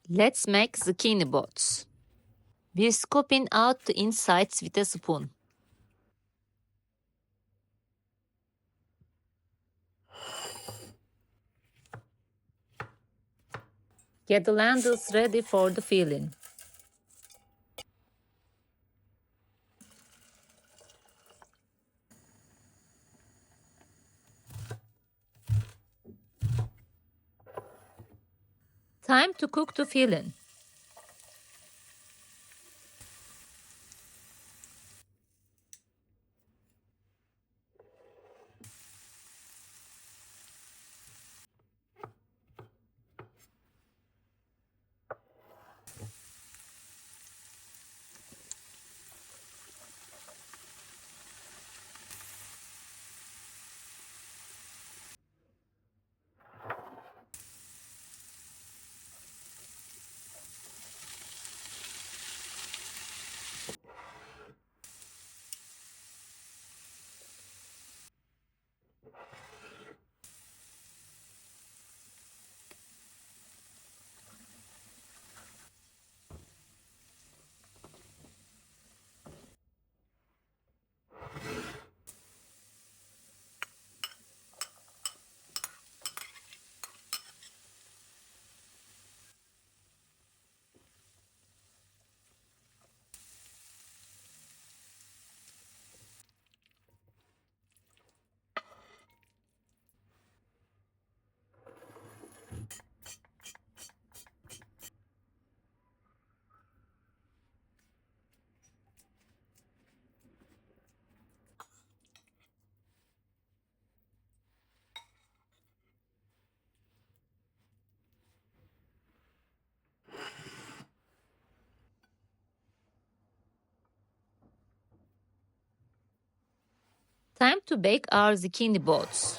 Let's make zucchini boats. We're scooping out the insides with a spoon. Get the lentils ready for the filling. Time to cook the filling. Time to bake our zucchini boats.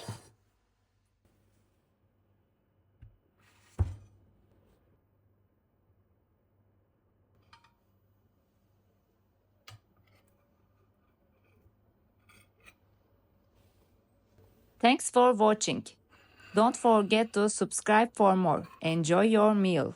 Thanks for watching. Don't forget to subscribe for more. Enjoy your meal.